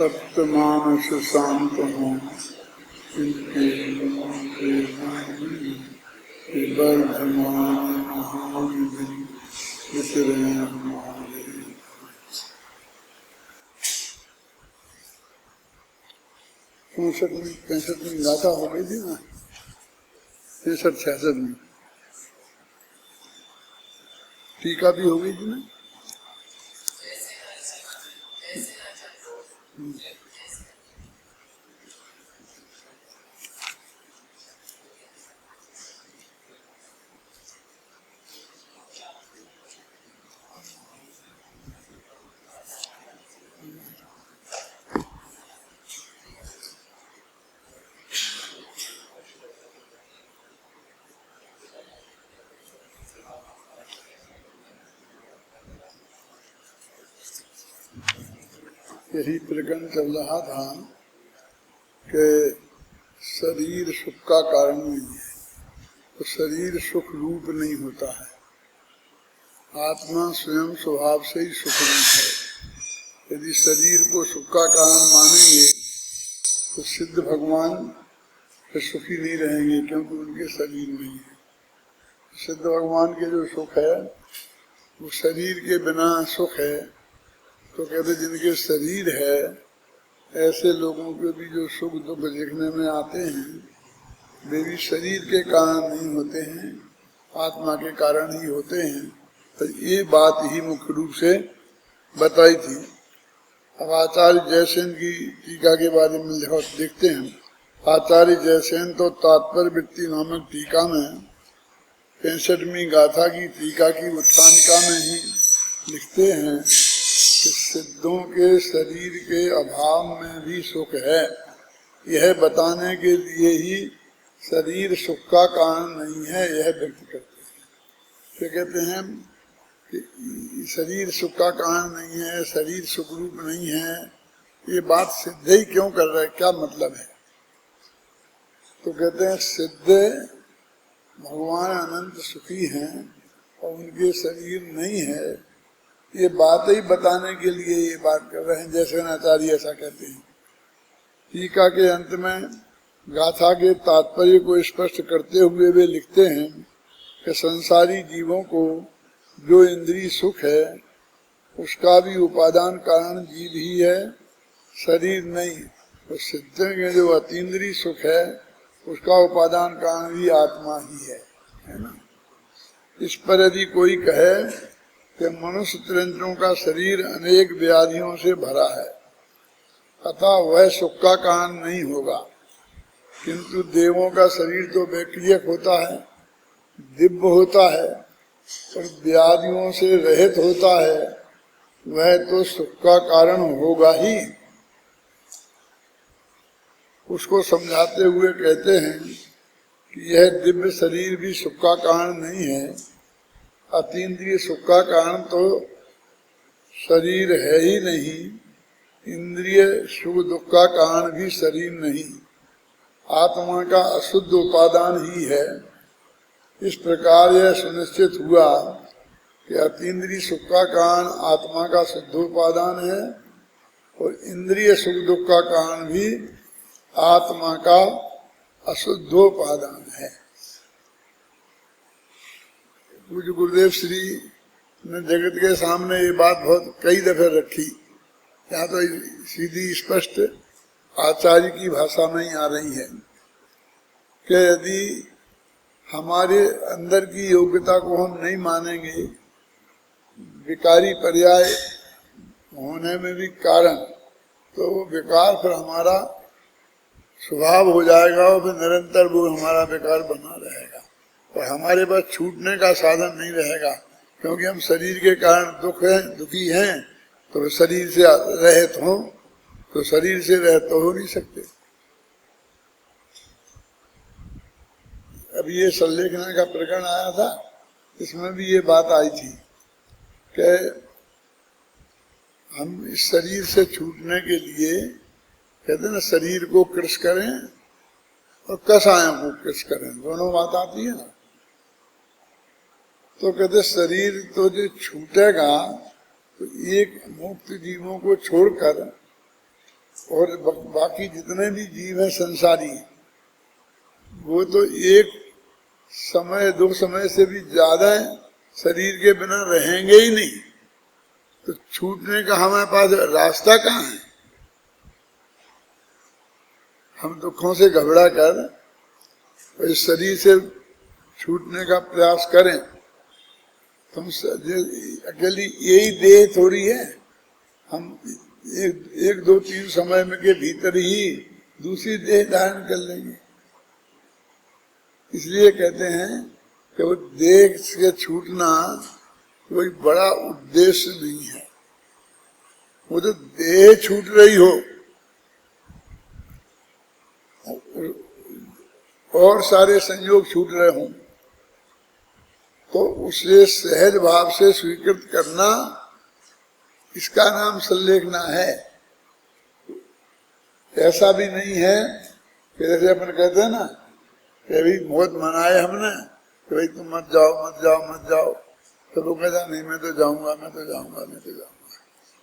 सप्त मानस शांत हों इनके वर्धमान महान वितरण महादेव। 65 में गाथा हो गई थी ना, 65-66 में टीका भी हो गई थी ना। यही प्रकरण चल रहा था कि शरीर सुख का कारण नहीं है, तो शरीर सुख रूप नहीं होता है। आत्मा स्वयं स्वभाव से ही सुख रूप है। यदि शरीर को सुख का कारण मानेंगे तो सिद्ध भगवान फिर सुखी नहीं रहेंगे, क्योंकि उनके शरीर नहीं है। सिद्ध भगवान के जो सुख है वो शरीर के बिना सुख है। तो कहते जिनके शरीर है ऐसे लोगों के भी जो सुख दुख देखने में आते हैं वे भी शरीर के कारण नहीं होते हैं, आत्मा के कारण ही होते हैं। तो ये बात ही मुख्य रूप से बताई थी। अब आचार्य जयसेन की टीका के बारे में देखते हैं। आचार्य जयसेन तो तात्पर्य वृत्ति नामक टीका में 65वीं गाथा की टीका की उत्थानिका में ही लिखते हैं कि सिद्धों के शरीर के अभाव में भी सुख है। यह बताने के लिए ही शरीर सुख का कारण नहीं है, यह व्यक्त करते हैं। तो कहते हैं कि शरीर सुख का कारण नहीं है, शरीर सुख रूप नहीं है। ये बात सिद्ध ही क्यों कर रहे, क्या मतलब है? तो कहते हैं सिद्ध भगवान अनंत सुखी हैं और उनके शरीर नहीं है। ये बात ही बताने के लिए ये बात कर रहे हैं, जैसे आचार्य ऐसा कहते हैं। टीका के अंत में गाथा के तात्पर्य को स्पष्ट करते हुए वे लिखते हैं कि संसारी जीवों को जो इंद्रिय सुख है उसका भी उपादान कारण जीव ही है, शरीर नहीं। तो सिद्ध के जो अतीन्द्रिय सुख है उसका उपादान कारण भी आत्मा ही है ना। इस पर यदि कोई कहे कि मनुष्य तंत्रों का शरीर अनेक व्याधियों से भरा है अतः वह सुख का कारण नहीं होगा, किंतु देवों का शरीर तो वैक्रियक होता है, दिव्य होता है और व्याधियों से रहित होता है, वह तो सुख का कारण होगा ही। उसको समझाते हुए कहते हैं कि यह दिव्य शरीर भी सुख का कारण नहीं है। अतीन्द्रिय सुख का कारण तो शरीर है ही नहीं, इंद्रिय सुख दुख का कारण भी शरीर नहीं, आत्मा का अशुद्ध उपादान ही है। इस प्रकार यह सुनिश्चित हुआ कि अतीन्द्रिय सुख का कारण आत्मा का शुद्ध उपादान है और इंद्रिय सुख दुख का कारण भी आत्मा का अशुद्धोपादान है। पूज्य गुरुदेव श्री ने जगत के सामने ये बात बहुत कई दफे रखी। यहाँ तो सीधी स्पष्ट आचार्य की भाषा में ही आ रही है कि यदि हमारे अंदर की योग्यता को हम नहीं मानेंगे, विकारी पर्याय होने में भी कारण, तो वो विकार फिर हमारा स्वभाव हो जाएगा और फिर निरंतर वो हमारा विकार बना रहेगा और हमारे पास छूटने का साधन नहीं रहेगा, क्योंकि हम शरीर के कारण दुखी हैं। तो शरीर से रहित हो तो शरीर से रहित तो हो नहीं सकते। अभी ये संलेखना का प्रकरण आया था, इसमें भी ये बात आई थी कि हम इस शरीर से छूटने के लिए कहते ना शरीर को कृश करें और कषायों को कृश करें, दोनों बात आती है ना। तो कहते शरीर तो जो छूटेगा तो एक मुक्त जीवों को छोड़कर और बाकी जितने भी जीव हैं संसारी, वो तो एक समय 2 समय से भी ज्यादा शरीर के बिना रहेंगे ही नहीं। तो छूटने का हमारे पास रास्ता कहाँ है? हम दुखों से घबरा कर इस शरीर से छूटने का प्रयास करें। तुम अकेली यही देह थोड़ी है, हम एक 2 3 समय में के भीतर ही दूसरी देह धारण कर लेंगे। इसलिए कहते हैं कि वो देह से छूटना कोई बड़ा उद्देश्य नहीं है। वो तो देह छूट रही हो और सारे संयोग छूट रहे हों, तो उसे सहज भाव से स्वीकृत करना, इसका नाम संलेखना है। ऐसा भी नहीं है कि जैसे अपन कहते हैं ना कि अभी बहुत मनाए हमने कि भाई तुम मत जाओ मत जाओ मत जाओ, तो वो कहता नहीं मैं तो जाऊंगा मैं तो जाऊंगा मैं तो जाऊंगा।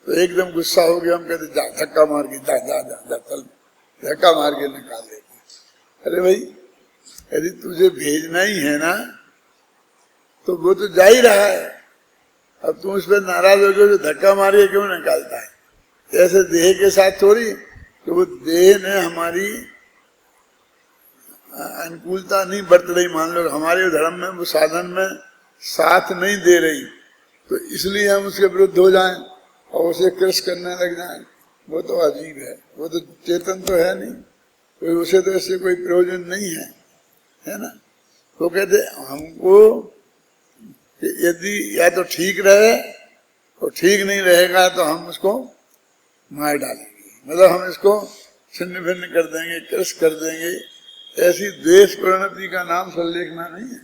तो एकदम गुस्सा हो गया, हम कहते जा धक्का मार के जा जा जा जा चल, धक्का मार के निकाल देते। अरे भाई यदि तुझे भेजना ही है ना तो वो तो जा ही रहा है, अब तुम उस पर नाराज हो गए तो धक्का मार के क्यों निकालता है? ऐसे देह के साथ थोड़ी, तो वो देह ने हमारी अनुकूलता नहीं बरत रही, मान लो हमारे धर्म में वो साधन में साथ नहीं दे रही, तो इसलिए हम उसके विरुद्ध हो जाएं और उसे कृष करने लग जाएं। वो तो अजीब है, वो तो चेतन तो है नहीं, कोई उसे तो इससे कोई प्रयोजन नहीं है, है ना। वो कहते हमको यदि या तो ठीक रहे और ठीक नहीं रहेगा तो हम उसको मार डालेंगे, मतलब हम इसको छिन्न भिन्न कर देंगे, कृष कर देंगे। ऐसी द्वेष परिणति का नाम संलेखना नहीं है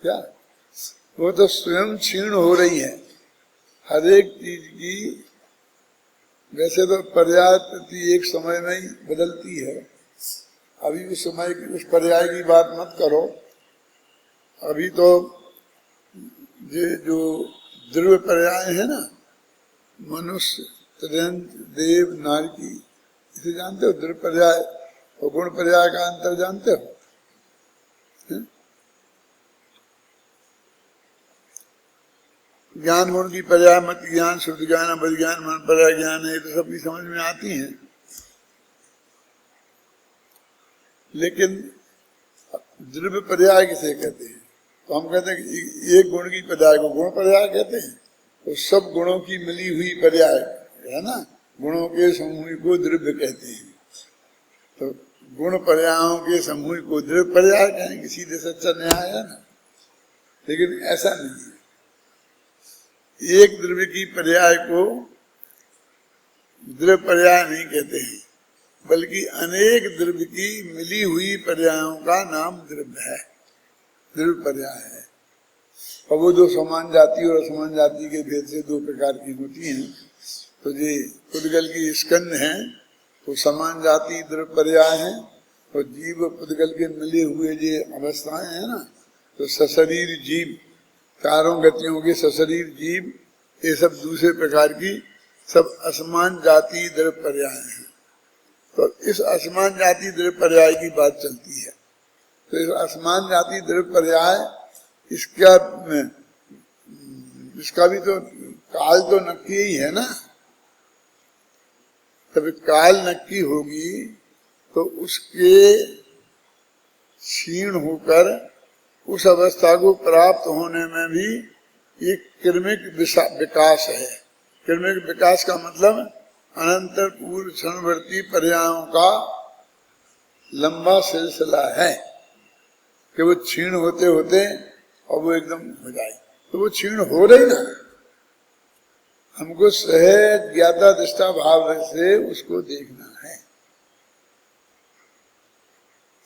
क्या? वो तो स्वयं क्षीण हो रही है हर एक चीज की। वैसे तो पर्याय प्रति एक समय में ही बदलती है, अभी उस समय की उस पर्याय की बात मत करो। अभी तो ये जो द्रव्य पर्याय है ना, मनुष्य त्रियंत देव नारकी, इसे जानते हो? द्रव्य पर्याय और गुण पर्याय का अंतर जानते हो? ज्ञान गुण की पर्याय मत ज्ञान, शुद्ध ज्ञान, अवध ज्ञान, मन पर्याय ज्ञान है, तो सब भी समझ में आती हैं। लेकिन द्रव्य पर्याय किसे कहते हैं? तो हम कहते हैं कि एक गुण की पर्याय को गुण पर्याय कहते हैं, तो सब गुणों की मिली हुई पर्याय है ना, गुणों के समूह को द्रव्य कहते हैं। तो गुण पर्यायों के समूह को द्रव्य पर्याय कहेंगे, सीधे सच्चा न्याय है ना। लेकिन ऐसा नहीं है, एक द्रव्य की पर्याय को द्रव्य पर्याय नहीं कहते हैं, बल्कि अनेक द्रव्य की मिली हुई पर्यायों का नाम द्रव्य है, द्रव्य पर्याय है। और वो जो समान जाति और असमान जाति के भेद से 2 प्रकार की होती हैं। तो ये पुद्गल की स्कंद है तो समान जाति द्रव्य पर्याय है, और जीव पुद्गल के मिले हुए ये अवस्थाएं है ना, तो सशरीर जीव, चारों गतियों के सशरीर जीव, ये सब दूसरे प्रकार की सब असमान जाति द्रव्य पर्याय हैं। तो इस असमान जाति द्रव्य पर्याय की बात चलती है। तो इस असमान जाति द्रव्य पर्याय इसका भी तो काल तो नक्की ही है ना। तब काल नक्की होगी तो उसके क्षीण होकर उस अवस्था को प्राप्त होने में भी एक क्रमिक विकास है। क्रमिक विकास का मतलब अनंतर पूर्व क्षणवर्ती पर्यायों का लंबा सिलसिला है कि वो क्षीण होते होते और वो एकदम हो जाए। तो वो क्षीण हो रही ना, हमको सहज ज्ञाता दृष्टा भाव से उसको देखना है।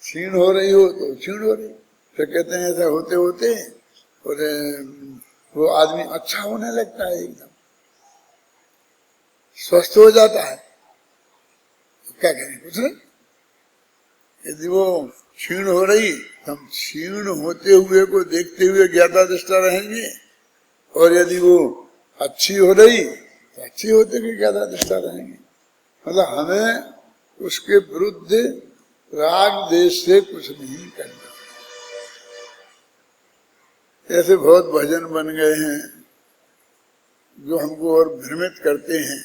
क्षीण हो रही हो तो क्षीण हो रही, फिर कहते हैं ऐसा होते होते और वो आदमी अच्छा होने लगता है, एकदम स्वस्थ हो जाता है। तो क्या करें, कुछ नहीं। यदि वो क्षीण हो रही, हम क्षीण होते हुए को देखते हुए ज्ञाता दृष्टा रहेंगे, और यदि वो अच्छी हो रही तो अच्छी होते हुए ज्ञाता दृष्टा रहेंगे। मतलब हमें उसके विरुद्ध राग देश से कुछ नहीं करना। ऐसे बहुत भजन बन गए हैं जो हमको और भ्रमित करते हैं।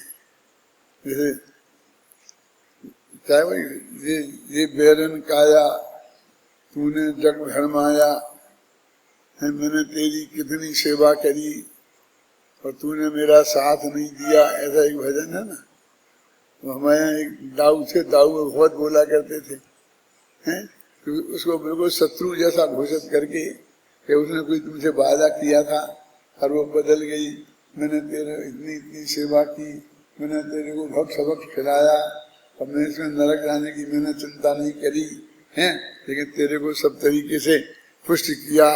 जैसे क्या भाई, ये बैरन काया तूने जग भरमाया है, मैंने तेरी कितनी सेवा करी और तूने मेरा साथ नहीं दिया, ऐसा एक भजन है ना। तो हमारे एक दाऊ थे, दाऊ बहुत बोला करते थे हैं, तो उसको बिल्कुल शत्रु जैसा घोषित करके कि उसने कोई तुमसे वादा किया था और वो बदल गई, मैंने तेरे इतनी इतनी सेवा की, मैंने तेरे को भक्त सबक खिलाया और मैं इसमें नरक जाने की मैंने चिंता नहीं करी है, लेकिन तेरे को सब तरीके से पुष्ट किया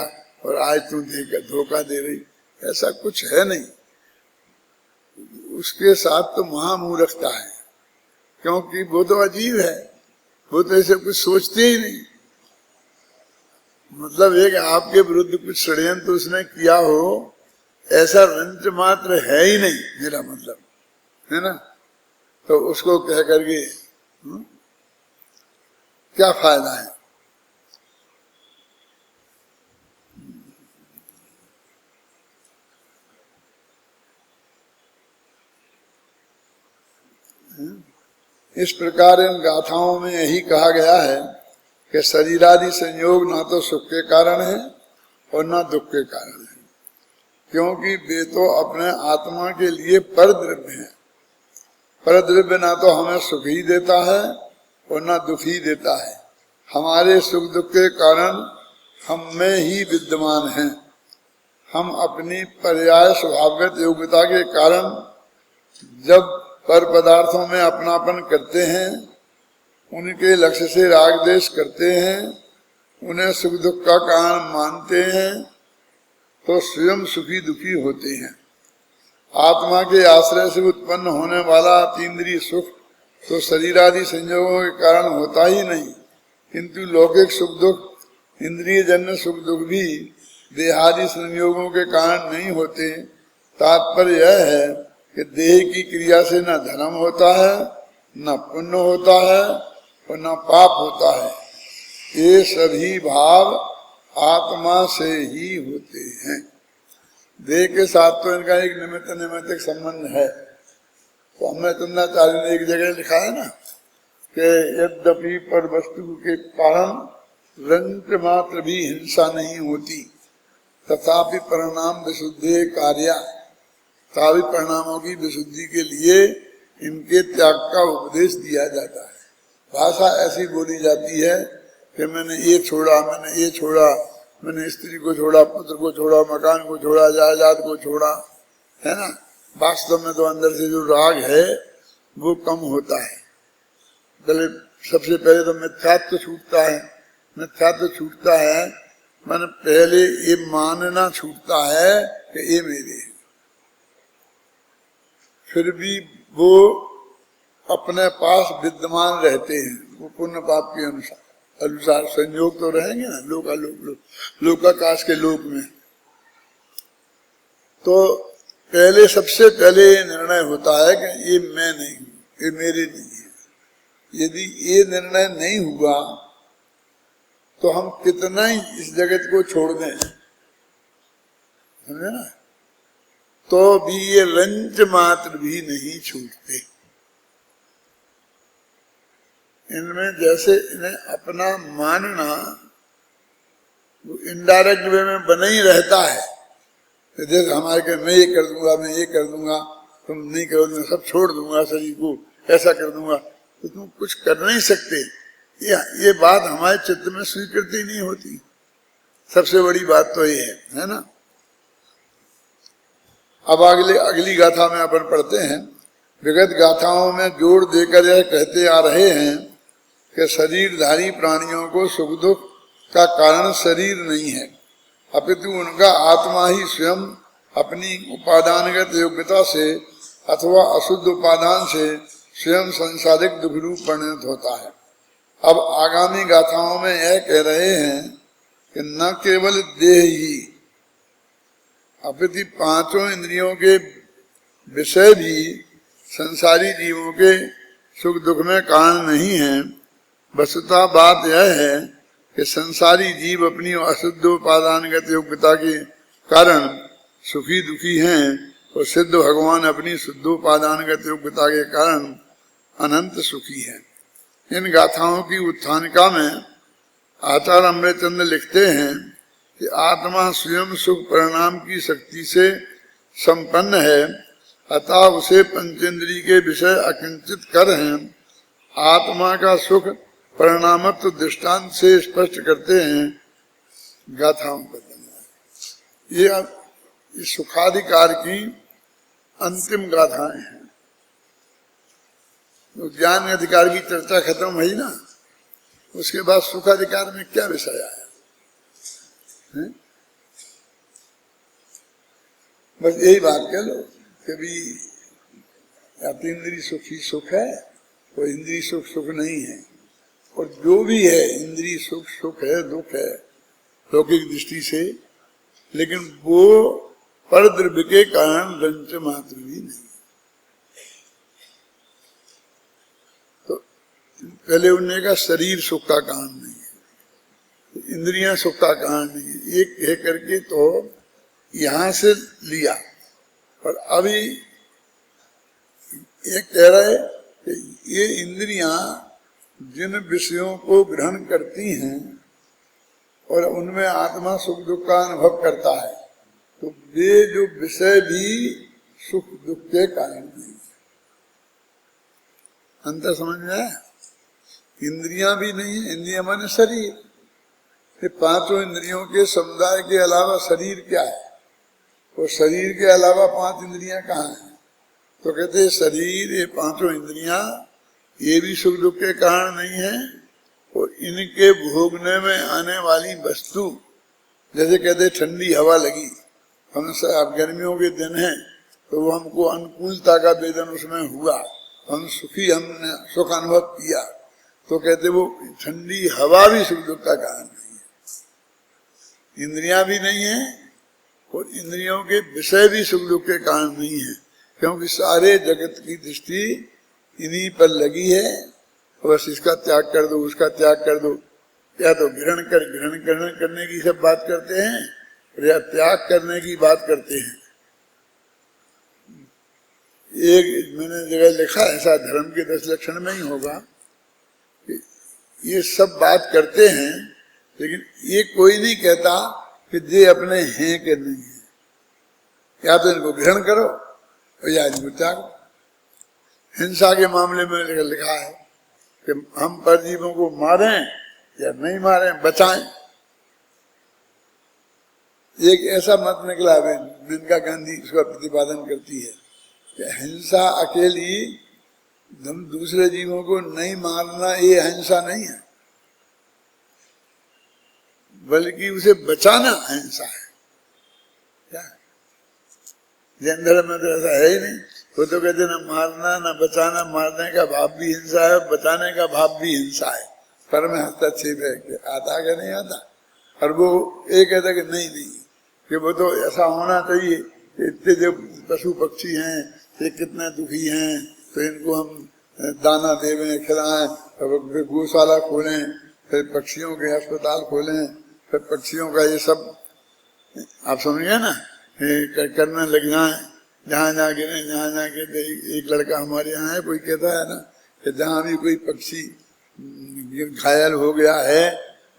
और आज तू धोखा दे रही। ऐसा कुछ है नहीं। उसके साथ तो महामूर्खता है, क्योंकि वो तो अजीब है, वो तो ऐसे कुछ सोचते ही नहीं। मतलब एक आपके विरुद्ध कुछ षड्यंत्र उसने किया हो, ऐसा रंच मात्र है ही नहीं, मेरा मतलब है ना। तो उसको कह करके क्या फायदा है। इस प्रकार इन गाथाओं में यही कहा गया है कि शरीरादि संयोग ना तो सुख के कारण है और ना दुख के कारण है, क्योंकि वे तो अपने आत्मा के लिए पर द्रव्य है। पर द्रव्य ना तो हमें सुख ही देता है और ना दुख ही देता है। हमारे सुख दुख के कारण हम में ही विद्यमान हैं। हम अपनी पर्याय स्वभावगत योग्यता के कारण जब पर पदार्थों में अपनापन करते हैं, उनके लक्ष्य से राग द्वेष करते हैं, उन्हें सुख दुख का कारण मानते हैं, तो स्वयं सुखी दुखी होते हैं। आत्मा के आश्रय से उत्पन्न होने वाला अतीन्द्रिय सुख तो शरीर आदि संयोगों के कारण होता ही नहीं, किंतु लौकिक सुख दुख इंद्रिय जन्य सुख दुख भी देहादि संयोगों के कारण नहीं होते। तात्पर्य यह है कि देह की क्रिया से न धर्म होता है, न पुण्य होता है और न पाप होता है। ये सभी भाव आत्मा से ही होते हैं। देह के साथ तो इनका एक निमित्त संबंध है। तो हमने तुमनाचार्य ने एक जगह लिखा है ना कि यद्यपि पर वस्तु के कारण रंग मात्र भी हिंसा नहीं होती, तथापि परिणाम विशुद्धि कार्या, सभी परिणामों की विशुद्धि के लिए इनके त्याग का उपदेश दिया जाता है। भाषा ऐसी बोली जाती है कि मैंने ये छोड़ा, मैंने ये छोड़ा, मैंने स्त्री को छोड़ा, पुत्र को छोड़ा, मकान को छोड़ा, जायदाद को छोड़ा, है ना। वास्तव में तो अंदर से जो राग है वो कम होता है। पहले सबसे पहले तो मिथ्यात्व छूटता है। मिथ्यात्व छूटता है मैंने पहले ये मानना छूटता है कि ये मेरे है। फिर भी वो अपने पास विद्यमान रहते हैं, वो पुण्य पाप के अनुसार संयोग तो रहेंगे ना, लोकाकाश के लोक में। तो पहले सबसे पहले ये निर्णय होता है कि ये मैं नहीं हूं, ये मेरे नहीं है। यदि ये निर्णय नहीं हुआ तो हम कितना ही इस जगत को छोड़ दें, समझे ना, तो भी ये रंच मात्र भी नहीं छूटते। इनमें जैसे इन्हें अपना मानना वो इनडायरेक्ट वे में बना ही रहता है। जैसे हमारे के मैं ये कर दूंगा, मैं ये कर दूंगा, तुम नहीं करोगे, मैं सब छोड़ दूंगा, शरीर को ऐसा कर दूंगा, तो तुम कुछ कर नहीं सकते। ये बात हमारे चित्त में स्वीकृति नहीं होती। सबसे बड़ी बात तो ये है ना। अब अगली गाथा में अपन पढ़ते हैं। विगत गाथाओं में जोर देकर यह कहते आ रहे हैं कि शरीरधारी प्राणियों को सुख दुख का कारण शरीर नहीं है, अपितु उनका आत्मा ही स्वयं अपनी उपादानगत योग्यता से अथवा अशुद्ध उपादान से स्वयं संसारिक दुख रूप परिणत होता है। अब आगामी गाथाओं में यह कह रहे हैं कि न केवल देह ही अपितु पांचों इंद्रियों के विषय भी संसारी जीवों के सुख दुख में कारण नहीं है। वस्तुतः बात यह है कि संसारी जीव अपनी अशुद्ध उपादानगत योग्यता के कारण सुखी दुखी हैं और सिद्ध भगवान अपनी शुद्ध उपादानगत योग्यता के कारण अनंत सुखी है। इन गाथाओं की उत्थानिका में आचार्य अमृतचंद्र लिखते हैं कि आत्मा स्वयं सुख परिणाम की शक्ति से संपन्न है, अतः उसे पंचेंद्रिय के विषय अकिंचित कर हैं। आत्मा का सुख परिणामत्व दृष्टांत से स्पष्ट करते हैं गाथाओं का। ये सुखाधिकार की अंतिम गाथाएं हैं। तो ज्ञान अधिकार की चर्चा खत्म हुई ना, उसके बाद सुखाधिकार में क्या विषय आया है? बस यही बात कह लो कि भी इंद्रिय सुख ही सुख है और इंद्रिय सुख सुख नहीं है। और जो भी है इंद्रिय सुख सुख है, दुख है लौकिक दृष्टि से, लेकिन वो पर द्रव्य के कारण रंच मात्र भी नहीं। तो पहले उन्होंने कहा शरीर सुख का कारण नहीं है, इंद्रियां सुख का कारण नहीं है, ये कह करके तो यहां से लिया। और अभी ये कह रहे कि ये इंद्रियां जिन विषयों को ग्रहण करती हैं और उनमें आत्मा सुख दुख का अनुभव करता है, तो वे जो विषय भी सुख दुख के कारण नहीं। अंतर समझ में आया? इंद्रियां भी नहीं है, इंद्रिया माने शरीर। ये पांचों इंद्रियों के समुदाय के अलावा शरीर क्या है? और शरीर के अलावा पांच इंद्रियां कहाँ हैं? तो कहते हैं शरीर, ये पांचों इंद्रियां, ये भी सुख दुख के कारण नहीं है। और इनके भोगने में आने वाली वस्तु, जैसे कहते ठंडी हवा लगी, हम सब गर्मियों के दिन हैं तो वो हमको अनुकूलता का वेदन उसमें हुआ, हम सुखी, हमने सुख अनुभव किया, तो कहते वो ठंडी हवा भी सुख दुख का कारण नहीं है। इंद्रियां भी नहीं है और इंद्रियों के विषय भी सुख दुख के कारण नहीं है, क्योंकि सारे जगत की दृष्टि इन्हीं पर लगी है। बस इसका त्याग कर दो, उसका त्याग कर दो, या तो ग्रहण करने की सब बात करते हैं या त्याग करने की बात करते हैं। एक मैंने जगह लिखा, ऐसा धर्म के 10 लक्षण में ही होगा कि ये सब बात करते हैं, लेकिन ये कोई नहीं कहता कि ये अपने हैं कि नहीं है। या तो इनको ग्रहण करो या इनको त्याग। हिंसा के मामले में लिखा है कि हम परजीवों को मारें या नहीं मारें, बचाएं। एक ऐसा मत निकला है, मेनका गांधी उसका प्रतिपादन करती है कि हिंसा अकेली हम दूसरे जीवों को नहीं मारना, ये हिंसा नहीं है, बल्कि उसे बचाना हिंसा है। क्या जैन धर्म में तो ऐसा है ही नहीं। वो तो कहते ना मारना ना बचाना, मारने का भाव भी हिंसा है, बचाने का भाव भी हिंसा है, पर में हस्तक्षेप है। आता क्या नहीं आता? और वो ये कहता कि नहीं कि वो तो ऐसा होना चाहिए, इतने जो पशु पक्षी हैं ये कितने दुखी हैं, तो इनको हम दाना देवें, खिलाएं, फिर गौशाला खोलें, फिर पक्षियों के अस्पताल खोलें, फिर पक्षियों का ये सब आप समझिए ना करने लग जाए। जहाँ गिरे एक लड़का हमारे यहाँ है, कोई कहता है ना कि जहाँ भी कोई पक्षी घायल हो गया है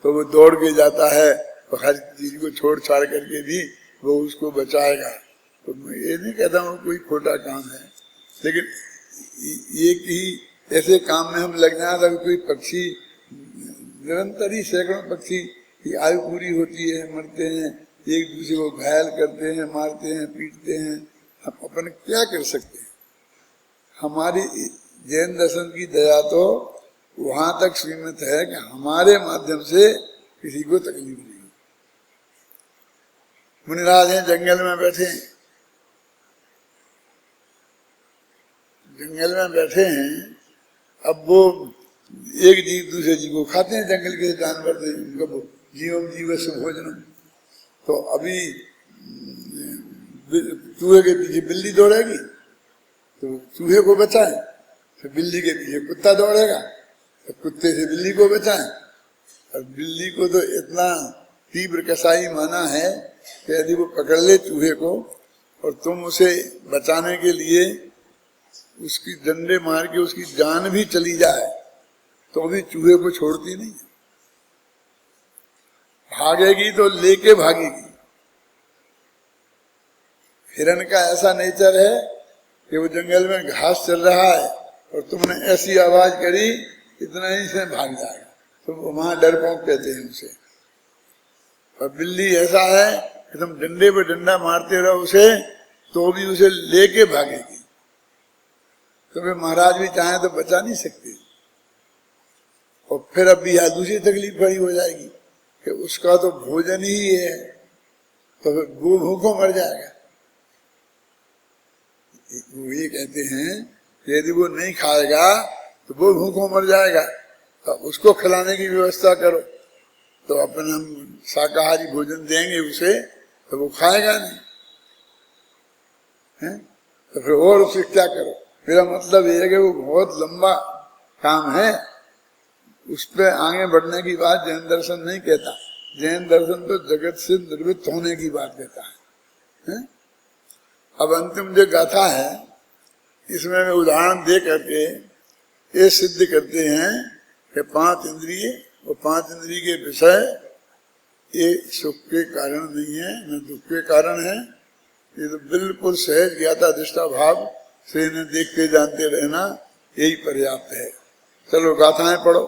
तो वो दौड़ के जाता है, तो हर चीज को छोड़ छाड़ करके भी वो उसको बचाएगा। तो मैं ये नहीं कहता हूँ कोई खोटा काम है, लेकिन ये कि ऐसे काम में हम लग जाए तो कोई पक्षी निरंतर ही सैकड़ों पक्षी की आयु पूरी होती है, मरते हैं, एक दूसरे को घायल करते हैं, मारते हैं, पीटते हैं। हम अपन क्या कर सकते हैं? हमारी जैन दर्शन की दया तो वहां तक सीमित है कि हमारे माध्यम से किसी को तकलीफ नहीं। मुनिराज हैं, जंगल में बैठे हैं, अब वो एक जीव दूसरे जीव को खाते हैं, जंगल के जानवर थे, उनका जीवम जीवस्य भोजनम। तो अभी चूहे के पीछे बिल्ली दौड़ेगी तो चूहे को बचाए, तो बिल्ली के पीछे कुत्ता दौड़ेगा, तो कुत्ते से बिल्ली को बचाएं। और बिल्ली को तो इतना तीव्र कसाई माना है कि यदि वो पकड़ ले चूहे को और तुम उसे बचाने के लिए उसकी डंडे मार के उसकी जान भी चली जाए तो भी चूहे को छोड़ती नहीं। भागेगी तो लेके भागेगी। हिरण का ऐसा नेचर है कि वो जंगल में घास चल रहा है और तुमने ऐसी आवाज करी इतना ही से भाग जाएगा, तो वहां डरपोक कहते हैं उसे। और बिल्ली ऐसा है कि तुम डंडे पे डंडा मारते रहो उसे तो भी उसे लेके भागेगी। तुम्हें महाराज भी चाहे तो बचा नहीं सकते। और फिर अब भी यहाँ दूसरी तकलीफ खड़ी हो जाएगी कि उसका तो भोजन ही है, तो फिर वो भूखों मर जाएगा। वो ये कहते हैं कि यदि वो नहीं खाएगा तो वो भूखों मर जाएगा, तो उसको खिलाने की व्यवस्था करो। तो अपन हम शाकाहारी भोजन देंगे उसे तो वो खाएगा नहीं है, तो फिर और उसे क्या करो। मेरा मतलब ये है कि वो बहुत लंबा काम है, उस पर आगे बढ़ने की बात जैन दर्शन नहीं कहता। जैन दर्शन तो जगत से निर्वृत्त होने की बात कहता है? अब अंतिम जो गाथा है इसमें वे उदाहरण दे करके ये सिद्ध करते हैं कि 5 इंद्रिय और 5 इंद्रिय के विषय ये सुख के कारण नहीं है न दुख के कारण है। ये तो बिल्कुल सहज ज्ञाता दृष्टा भाव से इन्हें देखते जानते रहना यही पर्याप्त है। चलो गाथाएं पढ़ो।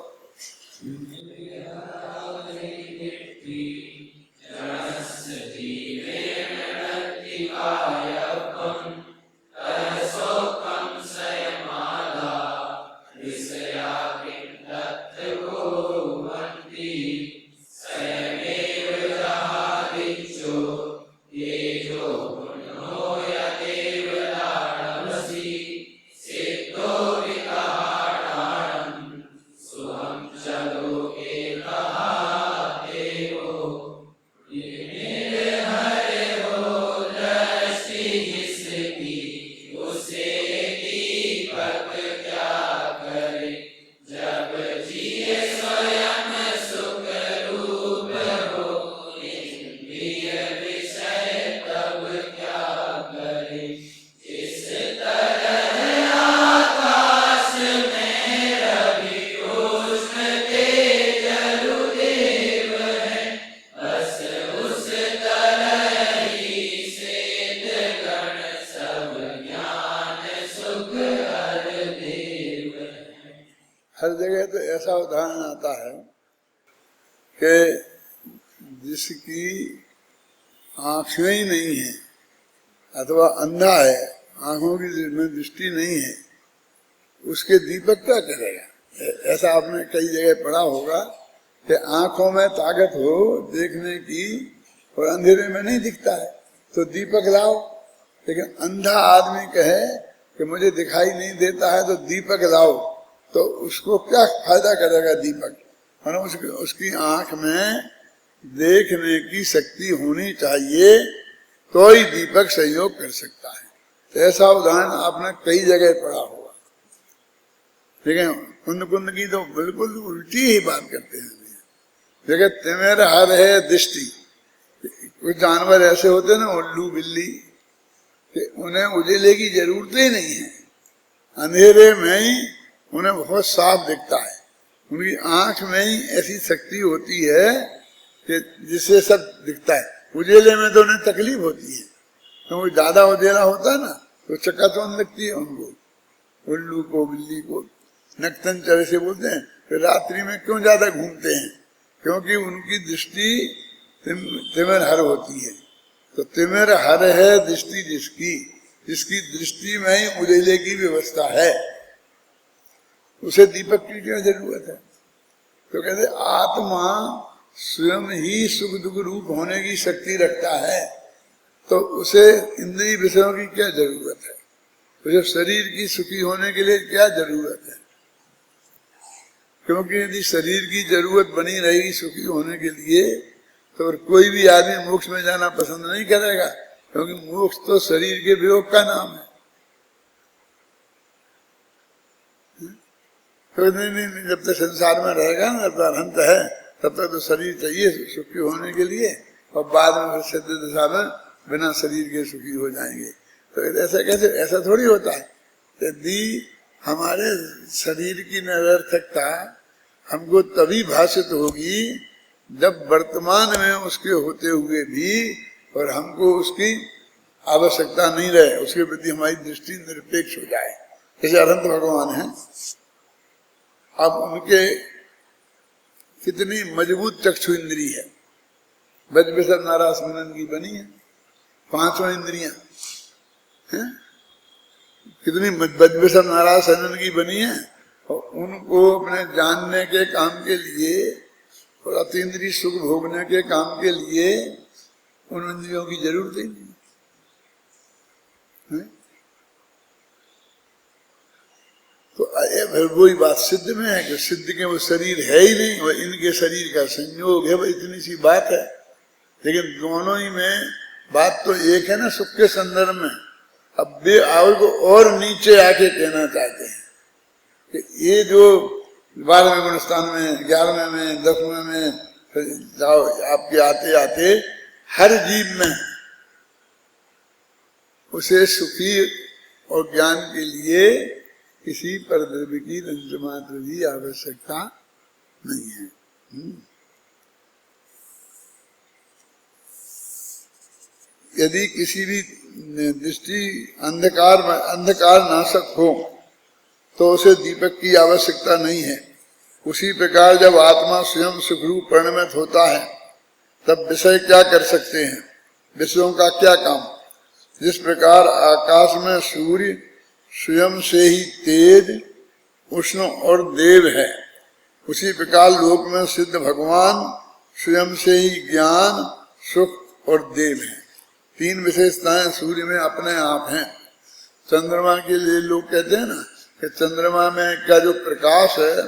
हर जगह तो ऐसा उदाहरण आता है कि जिसकी आंखें ही नहीं है अथवा अंधा है, आंखों की दृष्टि नहीं है, उसके दीपक क्या करेगा। ऐसा आपने कई जगह पढ़ा होगा कि आंखों में ताकत हो देखने की और अंधेरे में नहीं दिखता है तो दीपक लाओ। लेकिन अंधा आदमी कहे कि मुझे दिखाई नहीं देता है तो दीपक लाओ, तो उसको क्या फायदा करेगा दीपक। मतलब उसकी आंख में देखने की शक्ति होनी चाहिए तो ही दीपक सहयोग कर सकता है। तो ऐसा उदाहरण आपने कई जगह पढ़ा होगा। लेकिन कुंद कुंद की तो बिल्कुल उल्टी ही बात करते हैं। देखिए तिमिर हर है दृष्टि। कुछ जानवर ऐसे होते ना उल्लू बिल्ली कि उन्हें उजेले की जरूरत ही नहीं है, अंधेरे में ही उन्हें बहुत साफ दिखता है। उनकी आंख में ही ऐसी शक्ति होती है कि जिससे सब दिखता है। उजेले में तो उन्हें तकलीफ होती है, क्योंकि तो ज्यादा उजेला होता है ना तो चकाचौंध लगती है उनको, उल्लू को बिल्ली को। नक्तंचर से बोलते हैं कि रात्रि में क्यों ज्यादा घूमते हैं, क्योंकि उनकी दृष्टि तिमिर हर होती है। तो तिमिर हर है दृष्टि जिसकी दृष्टि में ही उजेले की व्यवस्था है, उसे दीपक की क्या जरूरत है। तो कहते आत्मा स्वयं ही सुख दुख रूप होने की शक्ति रखता है, तो उसे इंद्रिय विषयों की क्या जरूरत है। उसे शरीर की सुखी होने के लिए क्या जरूरत है। क्योंकि यदि शरीर की जरूरत बनी रहेगी सुखी होने के लिए तो कोई भी आदमी मोक्ष में जाना पसंद नहीं करेगा, क्योंकि मोक्ष तो शरीर के वियोग का नाम है। तो नहीं, जब तक संसार में रहेगा ना, जब तक अंत है, तब तक तो शरीर चाहिए सुखी होने के लिए, और बाद में फिर सिद्ध दशा में बिना शरीर के सुखी हो जाएंगे। तो ऐसा कैसे, ऐसा थोड़ी होता है। यदि हमारे शरीर की निरर्थकता हमको तभी भाषित होगी जब वर्तमान में उसके होते हुए भी और हमको उसकी आवश्यकता नहीं रहे, उसके प्रति हमारी दृष्टि निरपेक्ष हो जाए। जैसे अनंत भगवान हैं, अब उनके कितनी मजबूत चक्षु इंद्री है, बज बिसर नाराज मनन की बनी है, पांचों इंद्रियां हैं, कितनी बज बिसर नाराज मनन की बनी है, और उनको अपने जानने के काम के लिए और अतीन्द्रिय सुख भोगने के काम के लिए उन इंद्रियों की जरूरत ही नहीं है। तो वही बात सिद्ध में है कि सिद्ध के वो शरीर है ही नहीं, वो इनके शरीर का संयोग है, वो इतनी सी बात है। लेकिन दोनों ही में बात तो एक है ना, सुख के संदर्भ में। अब वे और को और नीचे आके कहना चाहते हैं कि ये जो 12वें गुणस्थान में, 11वें में, 10वें में जाओ, आपके आते आते हर जीव में उसे सुखी और ज्ञान के लिए किसी परद्रव्य की रंज मात्र भी आवश्यकता नहीं है। यदि किसी भी दृष्टि अंधकार नाशक हो तो उसे दीपक की आवश्यकता नहीं है। उसी प्रकार जब आत्मा स्वयं सुखरूप परिणमित होता है तब विषय क्या कर सकते हैं, विषयों का क्या काम। जिस प्रकार आकाश में सूर्य स्वयं से ही तेज, उष्ण और देव है, उसी प्रकार लोक में सिद्ध भगवान स्वयं से ही ज्ञान, सुख और देव है। तीन विशेषताएं सूर्य में अपने आप हैं। चंद्रमा के लिए लोग कहते हैं ना कि चंद्रमा में का जो प्रकाश है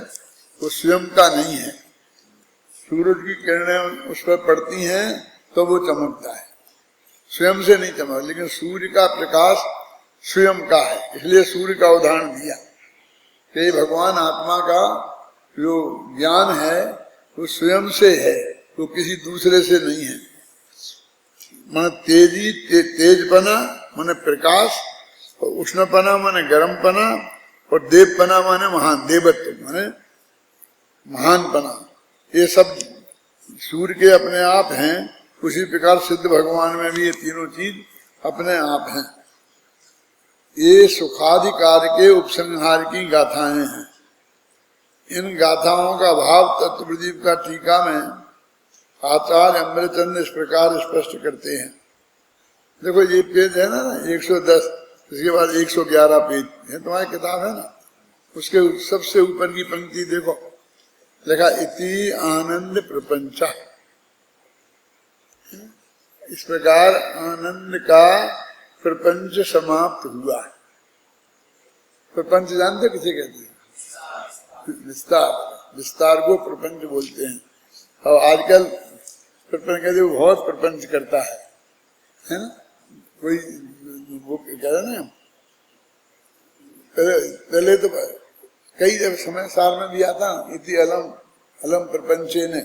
वो स्वयं का नहीं है, सूरज की किरणें उस पर पड़ती हैं तो वो चमकता है, स्वयं से नहीं चमकता। लेकिन सूर्य का प्रकाश स्वयं का है, इसलिए सूर्य का उदाहरण दिया कि भगवान आत्मा का जो ज्ञान है वो स्वयं से है, वो किसी दूसरे से नहीं है। मन तेजी, तेजपना माने प्रकाश, और उष्णपना माने गर्मपना, और देवपना माने महान, देवत्व माने महानपना। ये सब सूर्य के अपने आप हैं। उसी प्रकार सिद्ध भगवान में भी ये तीनों चीज अपने आप हैं। ये सुखाधिकार के उपसंहार की गाथाएं हैं। इन गाथाओं का भाव तत्वप्रदीप का टीका में आचार्य अमृतचंद इस प्रकार स्पष्ट करते हैं। देखो ये पेज है ना 110, इसके बाद 111 पेज है, तुम्हारी किताब है ना, उसके सबसे ऊपर की पंक्ति देखो, लिखा इति आनंद प्रपंच। इस प्रकार आनंद का प्रपंच समाप्त हुआ। प्रपंच जानते किसे कहते हैं? विस्तार, विस्तार को प्रपंच बोलते हैं। और आजकल प्रपंच कहते बहुत प्रपंच करता है ना। कोई वो कह रहा ना, पहले तो कई जब समय सार में भी आता इति अलम अलम प्रपंचे ने,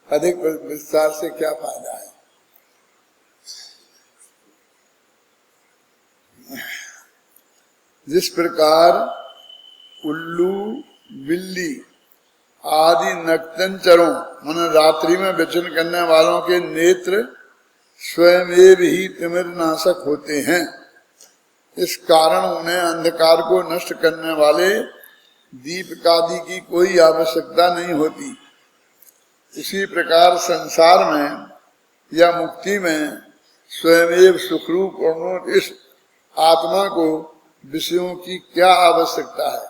अधिक विस्तार से क्या फायदा है। जिस प्रकार उल्लू, बिल्ली आदि नक्तंचरों मन रात्रि में विचरण करने वालों के नेत्र स्वयं ही तिमिर नाशक होते हैं, इस कारण उन्हें अंधकार को नष्ट करने वाले दीपकादि की कोई आवश्यकता नहीं होती। इसी प्रकार संसार में या मुक्ति में स्वयं सुखरूप और इस आत्मा को विषयों की क्या आवश्यकता है।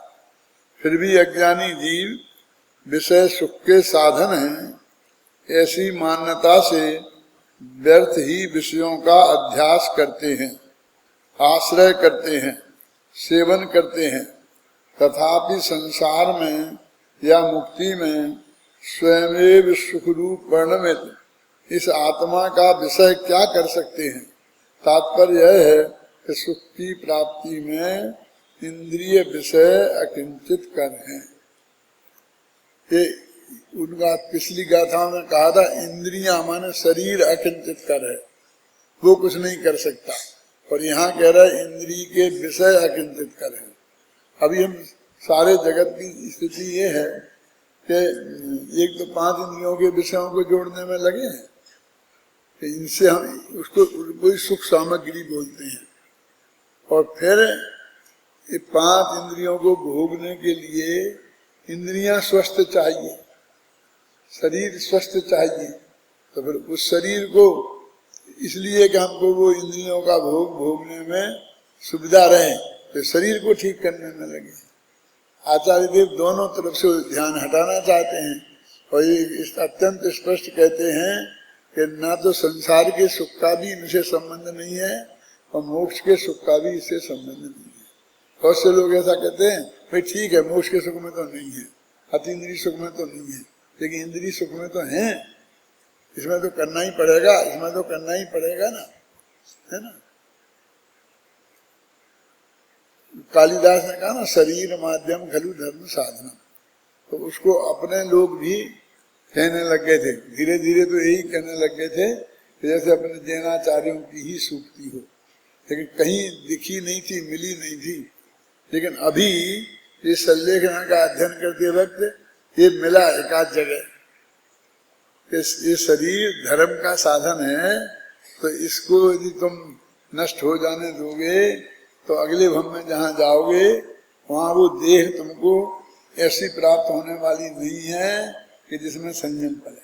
फिर भी अज्ञानी जीव विषय सुख के साधन हैं, ऐसी मान्यता से व्यर्थ ही विषयों का अध्यास करते हैं, आश्रय करते हैं, सेवन करते हैं। तथापि संसार में या मुक्ति में स्वयं सुखरूप परिणमित इस आत्मा का विषय क्या कर सकते हैं। तात्पर्य यह है कि सुख की प्राप्ति में इंद्रिय विषय अकिंचित कर हैं। ये उनका पिछली गाथाओं में कहा था, इंद्रियां माने शरीर अकिंचित कर है, वो कुछ नहीं कर सकता। और यहाँ कह रहा है इंद्रिय के विषय अकिंचित कर है। अभी हम सारे जगत की स्थिति ये है कि एक तो 5 इंद्रियों के विषयों को जोड़ने में लगे हैं कि इनसे हम उसको कोई सुख सामग्री बोलते हैं, और फिर ये 5 इंद्रियों को भोगने के लिए इंद्रियां स्वस्थ चाहिए, शरीर स्वस्थ चाहिए। तो फिर उस शरीर को इसलिए कि हमको वो इंद्रियों का भोग भोगने में सुविधा रहे, तो शरीर को ठीक करने में लगे। आचार्य देव दोनों तरफ से ध्यान हटाना चाहते हैं, और ये अत्यंत स्पष्ट कहते हैं कि ना तो संसार के सुख का भी इनसे संबंध नहीं है, और मोक्ष के सुख का भी इससे संबंध नहीं है। बहुत से लोग ऐसा कहते हैं, भाई ठीक है मोक्ष के सुख में तो नहीं है, अतीन्द्रिय सुख में तो नहीं है, लेकिन इंद्रिय सुख में तो है, इसमें तो करना ही पड़ेगा, इसमें तो करना ही पड़ेगा ना, है ना। कालिदास ने कहा ना, शरीर माध्यम खलु धर्म साधना, तो उसको अपने लोग भी कहने लग गए थे, धीरे धीरे तो यही कहने लग गए थे कि जैसे अपने जैनाचार्यों की ही सूक्ति हो, लेकिन कहीं दिखी नहीं थी, मिली नहीं थी। लेकिन अभी ये सल्लेखना का अध्ययन करते वक्त ये मिला एकाध जगह, ये शरीर धर्म का साधन है, तो इसको यदि तुम नष्ट हो जाने दोगे तो अगले भव में जहाँ जाओगे वहाँ वो देह तुमको ऐसी प्राप्त होने वाली नहीं है कि जिसमें संयम पड़े।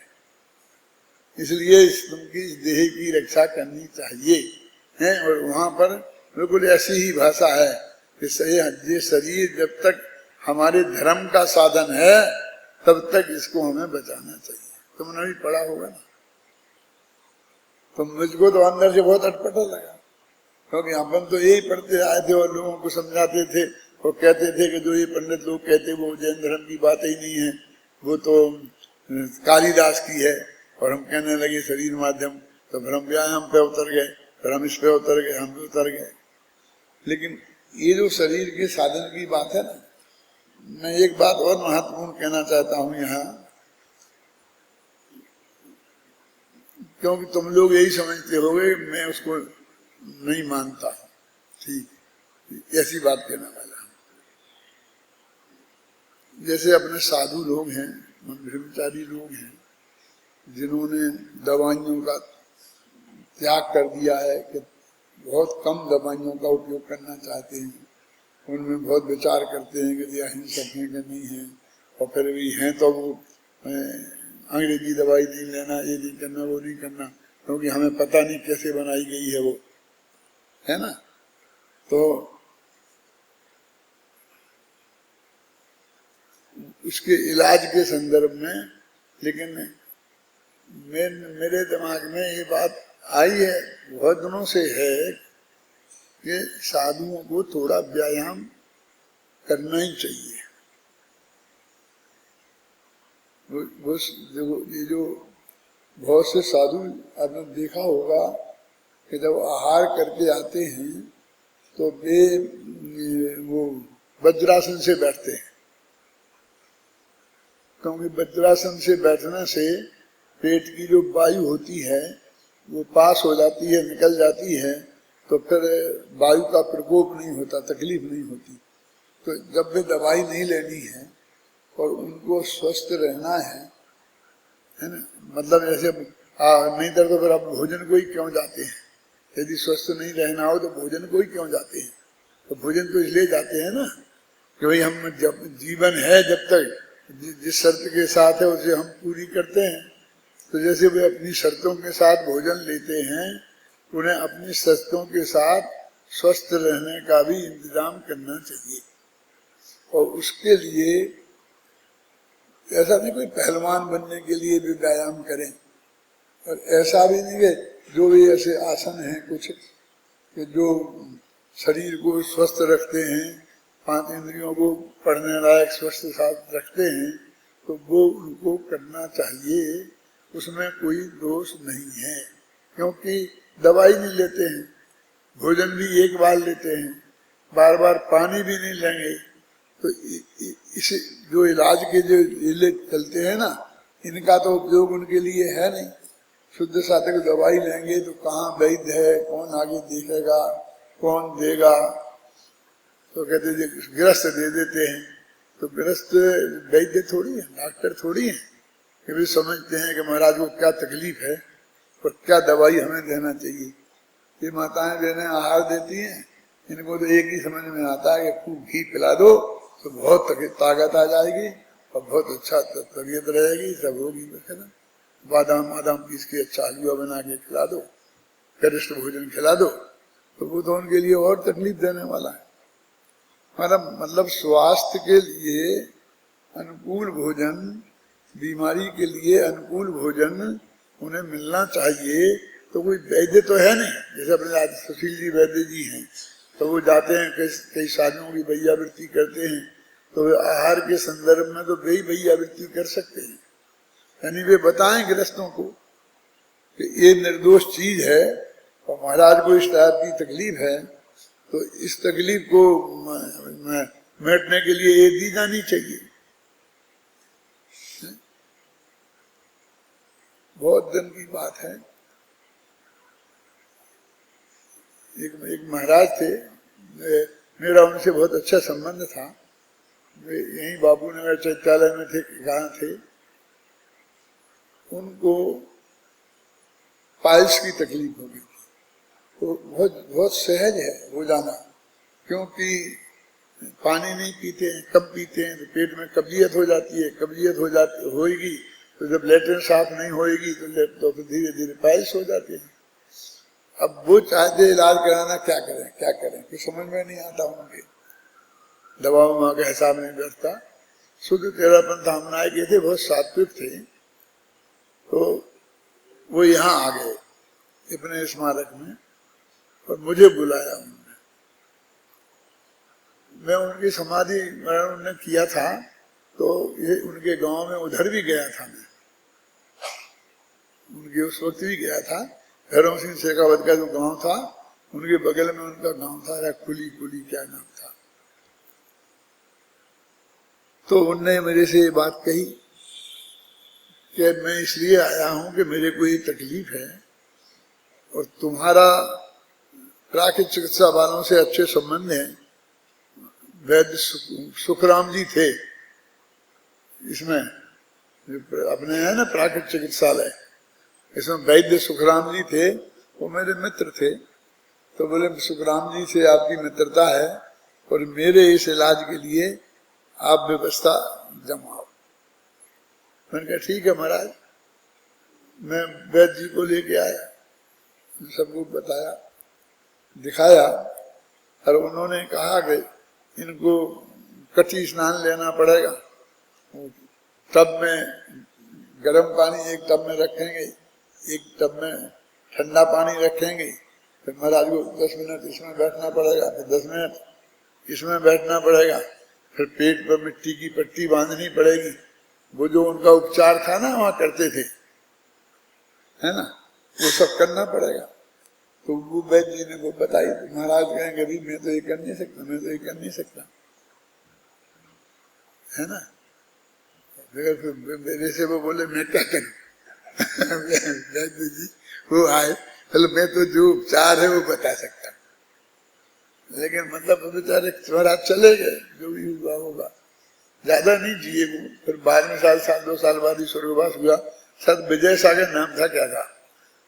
इसलिए तुमकी इस देह की रक्षा करनी चाहिए है। और वहाँ पर बिल्कुल ऐसी ही भाषा है कि ये शरीर जब तक हमारे धर्म का साधन है तब तक इसको हमें बचाना चाहिए। तुमने भी पढ़ा होगा ना, तो मुझको तो अंदर से बहुत अटपटा लगा, क्योंकि अपन तो यही पढ़ते आए थे और लोगों को समझाते थे और कहते थे कि जो ये पंडित लोग कहते वो जैन धर्म की बात ही नहीं है, वो तो कालिदास की है। और हम कहने लगे शरीर माध्यम, तो फिर हम व्यायाम पे उतर गए, फिर हम इस पे उतर गए, हम पे उतर गए। लेकिन ये जो शरीर के साधन की बात है ना, मैं एक बात और महत्वपूर्ण कहना चाहता हूँ यहाँ, क्योंकि तुम लोग यही समझते होगे, मैं उसको नहीं मानता, ठीक ऐसी बात कहने वाला हूं। जैसे अपने साधु लोग हैं, ब्रह्मचारी लोग हैं, जिन्होंने दवाइयों का त्याग कर दिया है कि बहुत कम दवाइयों का उपयोग करना चाहते हैं, उनमें बहुत विचार करते हैं कि अहिंसक हैं कि नहीं है, और फिर भी हैं तो वो अंग्रेजी दवाई नहीं लेना, ये नहीं करना, वो नहीं करना, क्योंकि हमें पता नहीं कैसे बनाई गई है वो, है ना। तो उसके इलाज के संदर्भ में, लेकिन मेरे दिमाग में ये बात आई है, बहुत दिनों से है कि साधुओं को थोड़ा व्यायाम करना ही चाहिए। ये जो बहुत से साधु आपने देखा होगा कि जब आहार करके आते हैं तो वे वो वज्रासन से बैठते हैं, क्योंकि वज्रासन से बैठने से पेट की जो वायु होती है वो पास हो जाती है, निकल जाती है, तो फिर वायु का प्रकोप नहीं होता, तकलीफ नहीं होती। तो जब वे दवाई नहीं लेनी है और उनको स्वस्थ रहना है ना, मतलब जैसे नहीं दर्द तो फिर आप भोजन को ही क्यों जाते हैं, यदि स्वस्थ नहीं रहना हो तो भोजन को ही क्यों जाते हैं। तो भोजन तो इसलिए जाते हैं ना कि भाई हम जब जीवन है, जब तक जिस शर्त के साथ है उसे हम पूरी करते हैं। तो जैसे वे अपनी शर्तों के साथ भोजन लेते हैं, उन्हें अपनी शर्तों के साथ स्वस्थ रहने का भी इंतजाम करना चाहिए। और उसके लिए ऐसा नहीं कोई पहलवान बनने के लिए भी व्यायाम करें, और ऐसा भी नहीं कि जो भी ऐसे आसन हैं कुछ कि जो शरीर को स्वस्थ रखते हैं, 5 इंद्रियों को पढ़ने लायक स्वस्थ साथ रखते हैं, तो वो उनको करना चाहिए, उसमें कोई दोष नहीं है। क्योंकि दवाई नहीं लेते हैं, भोजन भी एक बार लेते हैं, बार बार पानी भी नहीं लेंगे, तो इसे जो इलाज के जो इले चलते हैं ना, इनका तो उपयोग उनके लिए है नहीं। शुद्ध सात्विक दवाई लेंगे तो कहाँ वैद्य है, कौन आगे देखेगा, कौन देगा। तो कहते गृहस्थ दे देते हैं। तो गृहस्थ वैद्य थोड़ी है, डॉक्टर थोड़ी है कि भी समझते हैं कि महाराज को क्या तकलीफ है और क्या दवाई हमें देना चाहिए। ये माताएं देने आहार देती हैं, इनको तो एक ही समझ में आता है कि खूब घी पिला दो तो बहुत ताकत आ जाएगी और बहुत अच्छा तबीयत रहेगी, सब होगी। बादाम बादाम पीस के अच्छा हलवा बना के खिला दो, गरिष्ठ भोजन खिला दो, तो वो तो उनके लिए और तकलीफ देने वाला है। मतलब स्वास्थ्य के लिए अनुकूल भोजन, बीमारी के लिए अनुकूल भोजन उन्हें मिलना चाहिए। तो कोई वैद्य तो है नहीं, जैसे अपने आज सुशील जी वैद्य जी हैं, तो वो जाते हैं कई शादियों की भैयावृत्ति करते हैं, तो आहार के संदर्भ में तो वे भैयावृत्ति कर सकते हैं। यानी वे बताएं गृहस्थों को कि ये निर्दोष चीज है और महाराज को इस टाइप की तकलीफ है, तो इस तकलीफ को मिटने के लिए ये दी जानी चाहिए। बहुत दिन की बात है, एक महाराज थे, मेरा उनसे बहुत अच्छा संबंध था। वे यहीं बाबू नगर चैत्यालय में थे, गांव थे। उनको पाइल्स की तकलीफ हो गई थी, तो बहुत सहज है हो जाना, क्योंकि पानी नहीं पीते हैं, कम पीते हैं तो पेट में कब्जियत हो जाती है, कब्जियत होगी तो जब लेटरिन साफ नहीं होएगी तो फिर धीरे धीरे पाइल्स हो जाते हैं। अब वो चाहते इलाज कराना, क्या करें कुछ समझ में नहीं आता उनके, दवाओं का हिसाब नहीं बैठता। शुद्ध तेरापन धाम आए गए थे, बहुत सात्विक थे, तो वो यहाँ आ गए अपने स्मारक में और मुझे बुलाया उन्होंने। मैं उनकी समाधि उन्होंने किया था, तो ये उनके गांव में उधर भी गया था, मैं उनके उस वक्त भी गया था। भैरव सिंह शेखावत का जो गांव था, उनके बगल में उनका गांव था, कुली क्या नाम था। तो उनने मेरे से ये बात कही कि मैं इसलिए आया हूं कि मेरे को ये तकलीफ है और तुम्हारा प्राकृतिक चिकित्सा वालों से अच्छे संबंध हैं। वैद्य सुखराम जी थे इसमें, अपने है ना प्राकृतिक चिकित्सालय, इसमें वैद्य सुखराम जी थे, वो मेरे मित्र थे। तो बोले सुखराम जी से आपकी मित्रता है और मेरे इस इलाज के लिए आप व्यवस्था जमाओ। मैंने कहा ठीक है महाराज। मैं वैद्य जी को लेके आया, सबको बताया, दिखाया, और उन्होंने कहा कि इनको कटी स्नान लेना पड़ेगा। टब में गर्म पानी एक टब में रखेंगे, एक टब में ठंडा पानी रखेंगे, फिर महाराज को 10 मिनट इसमें बैठना पड़ेगा, फिर 10 मिनट इसमें बैठना पड़ेगा, फिर पेट पर मिट्टी की पट्टी बांधनी पड़ेगी। वो जो उनका उपचार था ना वहां करते थे, है ना, वो सब करना पड़ेगा। तो वो वैद्य जी ने वो बताई, तो महाराज कहेंगे अभी मैं तो ये कर नहीं सकता, मैं तो ये कर नहीं सकता, है ना। फिर मेरे से वो बोले मैं क्या करूं वैद्य जी वो आए, चलो मैं तो जो उपचार है वो बता सकता, लेकिन मतलब बेचारे महाराज चले गए, जो भी हुआ होगा, ज्यादा नहीं जिए वो। फिर 12 साल 2 साल बाद ही स्वर्गवास हुआ। सद विजय सागर नाम था, क्या था।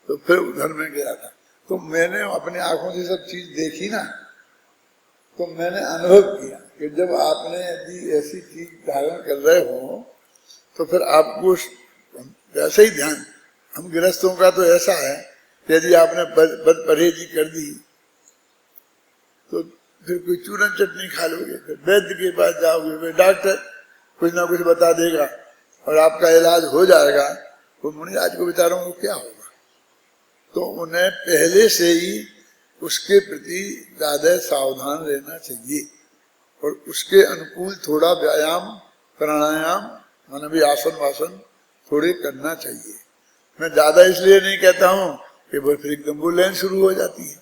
तो फिर उधर में गया था, तो मैंने अपनी आंखों से सब चीज देखी ना, तो मैंने अनुभव किया कि जब आपने यदि ऐसी चीज धारण कर रहे हो तो फिर आपको वैसे ही ध्यान। हम गृहस्थों का तो ऐसा है कि यदि आपने बद परहेजी कर दी तो फिर कोई चूरन चटनी खा लोगे, फिर वैद्य के पास जाओगे, फिर डॉक्टर कुछ ना कुछ बता देगा और आपका इलाज हो जाएगा। तो मुनिराज को बेचारों को क्या होगा। तो उन्हें पहले से ही उसके प्रति ज्यादा सावधान रहना चाहिए और उसके अनुकूल थोड़ा व्यायाम प्राणायाम माने भी आसन वासन थोड़े करना चाहिए। मैं ज्यादा इसलिए नहीं कहता हूं कि वो फिर एकदम बुलेन शुरू हो जाती है,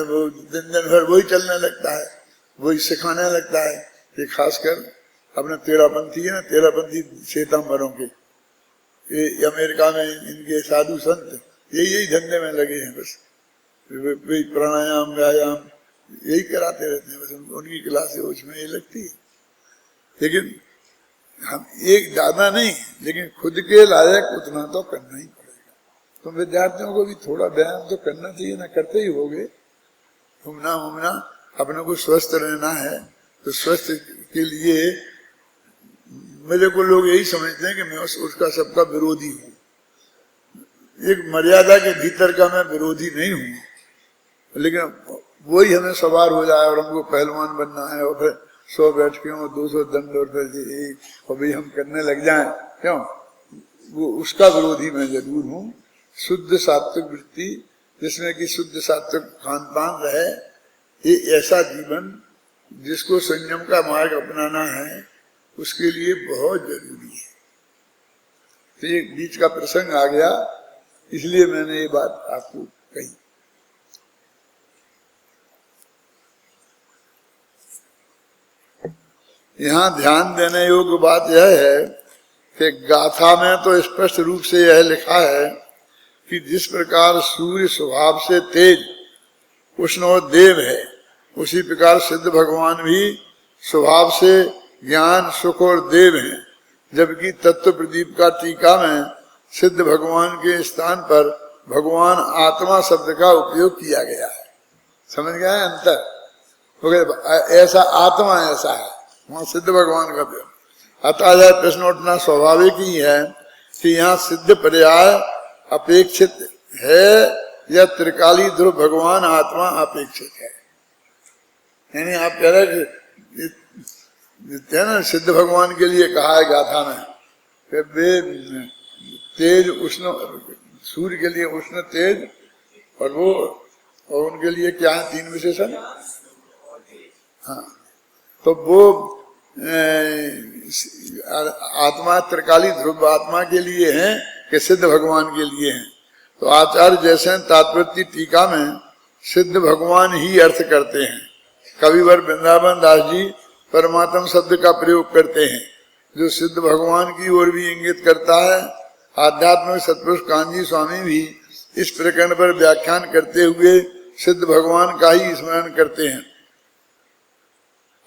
वो दिन भर वही चलने लगता है, वही सिखाने लगता है। ये खासकर अपने तेरापंथी है ना, तेरापंथी श्वेतांबरों के, ये अमेरिका में इनके साधु संत यही धंधे में लगे हैं। बस प्राणायाम व्यायाम यही कराते रहते हैं, बस उनकी क्लास उसमें ये लगती है। लेकिन हम एक ज्यादा नहीं, लेकिन खुद के लायक उतना तो करना ही पड़ेगा। तो विद्यार्थियों को भी थोड़ा व्यायाम तो करना चाहिए ना, करते ही होगे। घूमना घूमना, अपने को स्वस्थ रहना है, तो स्वस्थ के लिए मेरे को लोग यही समझते हैं कि मैं उसका सबका विरोधी हूँ। एक मर्यादा के भीतर का मैं विरोधी नहीं हूँ, लेकिन वही हमें सवार हो जाए और हमको पहलवान बनना है और फिर 100 बैठकें और 200 दंड और फिर भाई हम करने लग जाएं, क्यों? वो उसका विरोधी मैं जरूर हूँ। शुद्ध सात्विक वृत्ति, जिसमें कि शुद्ध सात्विक खान पान रहे, ये ऐसा जीवन जिसको संयम का मार्ग अपनाना है, उसके लिए बहुत जरूरी है। तो ये बीच का प्रसंग आ गया, इसलिए मैंने ये बात आपको कही। यहाँ ध्यान देने योग्य बात यह है कि गाथा में तो स्पष्ट रूप से यह लिखा है कि जिस प्रकार सूर्य स्वभाव से तेज उष्ण और देव है, उसी प्रकार सिद्ध भगवान भी स्वभाव से ज्ञान सुख और देव हैं। जबकि तत्व प्रदीप का टीका में सिद्ध भगवान के स्थान पर भगवान आत्मा शब्द का उपयोग किया गया है। समझ गए अंतर? ऐसा आत्मा ऐसा है, वहां सिद्ध भगवान का प्रयोग। अतः यह प्रश्न उठना स्वाभाविक ही है कि यहाँ सिद्ध पर्याय अपेक्षित है या त्रिकाली ध्रुव भगवान आत्मा अपेक्षित है। यानी आप कह रहे ना, सिद्ध भगवान के लिए कहा है गाथा में कि वे तेज उष्ण, सूर्य के लिए उष्ण तेज, और वो और उनके लिए क्या है 3 विशेषण। हाँ, तो वो आत्मा त्रिकाली ध्रुव आत्मा के लिए है कि सिद्ध भगवान के लिए है। तो आचार्य जैसे तात्पर्य टीका में सिद्ध भगवान ही अर्थ करते हैं। कविवर वृंदावन दास जी परमात्म शब्द का प्रयोग करते हैं, जो सिद्ध भगवान की ओर भी इंगित करता है। आध्यात्मिक सतपुरुष कांजी स्वामी भी इस प्रकरण पर व्याख्यान करते हुए सिद्ध भगवान का ही स्मरण करते हैं।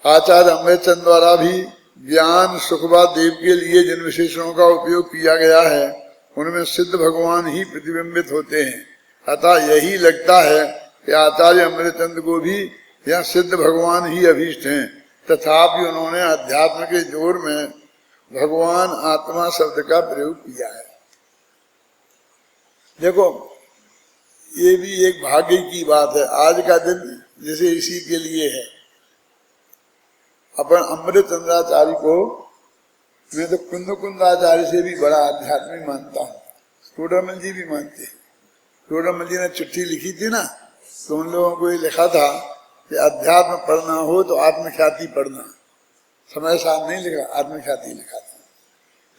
आचार्य अमृतचंद द्वारा भी ज्ञान सुखवा देव के लिए जिन विशेषणों का उपयोग किया गया है, उनमें सिद्ध भगवान ही प्रतिबिंबित होते हैं। अतः यही लगता है कि आचार्य अमृतचंद को भी यह सिद्ध भगवान ही अभीष्ट हैं। तथापि उन्होंने अध्यात्म के जोर में भगवान आत्मा शब्द का प्रयोग किया है। देखो, ये भी एक भाग्य की बात है। आज का दिन जैसे इसी के लिए है। अपन अमृतचंद्राचार्य को मैं तो कुंदाचार्य से भी बड़ा आध्यात्मिक मानता हूँ। टोडरमल जी भी मानते हैं। टोडरमल जी ने चिट्ठी लिखी थी ना, तो उन लोगों को ये लिखा था कि अध्यात्म पढ़ना हो तो आत्मख्याति पढ़ना। समय साथ नहीं लिखा, आत्मख्याति लिखा था।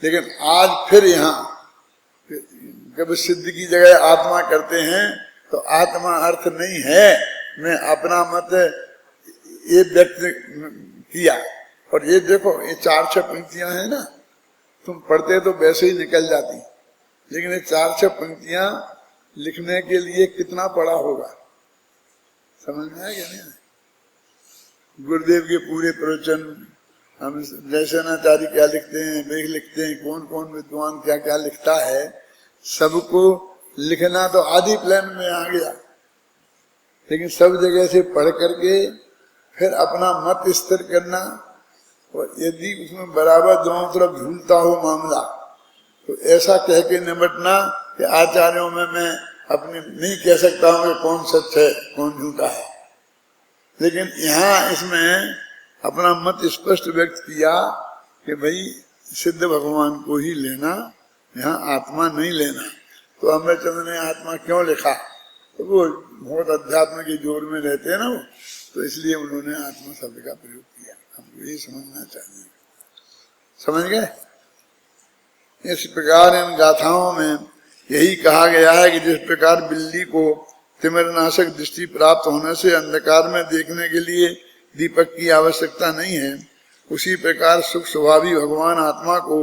लेकिन आज फिर यहाँ जब सिद्ध की जगह आत्मा करते हैं, तो आत्मा अर्थ नहीं है। मैं अपना मत ये व्यक्त किया। और ये देखो, ये 4-6 पंक्तियां हैं ना, तुम पढ़ते तो वैसे ही निकल जाती, लेकिन ये 4-6 पंक्तियां लिखने के लिए कितना पढ़ा होगा, समझ में आया क्या? नहीं? गुरुदेव के पूरे प्रवचन हम दर्शनाचार्य क्या लिखते हैं, वे लिखते हैं, कौन कौन विद्वान क्या क्या लिखता है, सबको लिखना तो आधी प्लान में आ गया। लेकिन सब जगह से पढ़ करके फिर अपना मत स्थिर करना, और यदि उसमें बराबर दोनों तरफ झूलता हो मामला, तो ऐसा कह के निपटना कि आचार्यों में मैं अपने नहीं कह सकता हूँ कि कौन सच है कौन झूठा है। लेकिन यहाँ इसमें अपना मत स्पष्ट व्यक्त किया कि भाई सिद्ध भगवान को ही लेना, यहाँ आत्मा नहीं लेना। तो अमृतचंद्र ने आत्मा क्यों लिखा? तो वो बहुत अध्यात्म के जोर में रहते हैं ना वो, तो इसलिए उन्होंने आत्मा शब्द का प्रयोग किया। हमको ये समझना चाहिए। समझ गए? इस प्रकार इन गाथाओं में यही कहा गया है कि जिस प्रकार बिल्ली को तिमिरनाशक दृष्टि प्राप्त होने से अंधकार में देखने के लिए दीपक की आवश्यकता नहीं है, उसी प्रकार सुख स्वभावी भगवान आत्मा को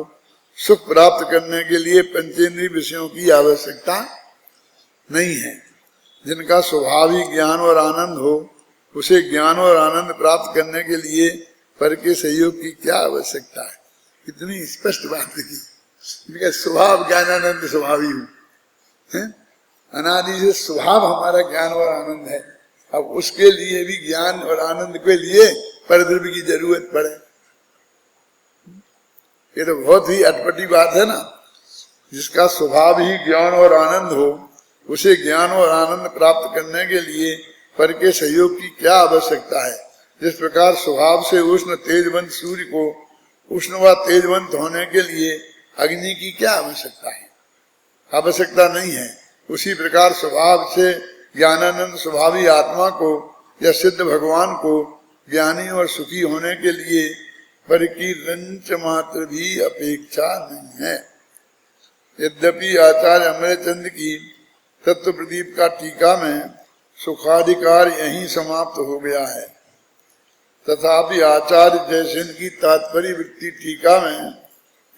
सुख प्राप्त करने के लिए पंचेंद्रिय विषयों की आवश्यकता नहीं है। जिनका स्वाभाविक ज्ञान और आनंद हो, उसे ज्ञान और आनंद प्राप्त करने के लिए पर के सहयोग की क्या आवश्यकता है। कितनी स्पष्ट बात लिखी। इनका स्वभाव ज्ञानानंद स्वभावी हूँ, अनादि से स्वभाव हमारा ज्ञान और आनंद है। अब उसके लिए भी ज्ञान और आनंद के लिए परद्रव्य की जरूरत पड़े, ये तो बहुत ही अटपटी बात है ना। जिसका स्वभाव ही ज्ञान और आनंद हो, उसे ज्ञान और आनंद प्राप्त करने के लिए पर के सहयोग की क्या आवश्यकता है। जिस प्रकार स्वभाव से उष्ण तेजवंत सूर्य को उष्ण व तेजवंत होने के लिए अग्नि की क्या आवश्यकता है, आवश्यकता नहीं है। उसी प्रकार स्वभाव से ज्ञानानंद स्वभावी आत्मा को या सिद्ध भगवान को ज्ञानी और सुखी होने के लिए पर की रंच मात्र भी अपेक्षा नहीं है। यद्यपि आचार्य अमरचंद की तत्व प्रदीप का टीका में सुखाधिकार यहीं समाप्त हो गया है, तथापि आचार्य जयसेन की तात्पर्य वृत्ति टीका में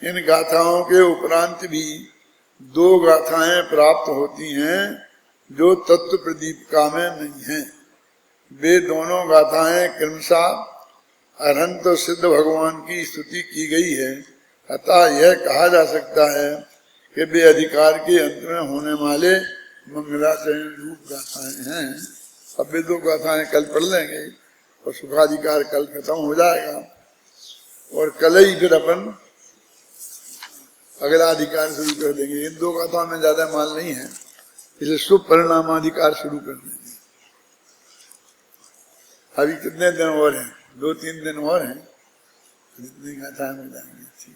इन गाथाओं के उपरांत भी 2 गाथाएं प्राप्त होती हैं जो तत्व प्रदीपिका में नहीं है। वे दोनों गाथाएं क्रमशः अरहंत और सिद्ध भगवान की स्तुति की गई है। अतः यह कहा जा सकता है कि वे अधिकार के अंत में होने वाले मंगलाचरण रूप गाथाएं हैं। अब वे 2 गाथाएं कल पढ़ लेंगे और सुखाधिकार कल खत्म हो जाएगा, और कल ही फिर अपन अगला अधिकार शुरू कर देंगे। इन 2 गाथाओं में ज्यादा माल नहीं है, इसलिए शुभ परिणामाधिकार शुरू कर देंगे। अभी कितने दिन और हैं, 2-3 दिन और हैं, जितनी गाथाएं मिल जाएंगी।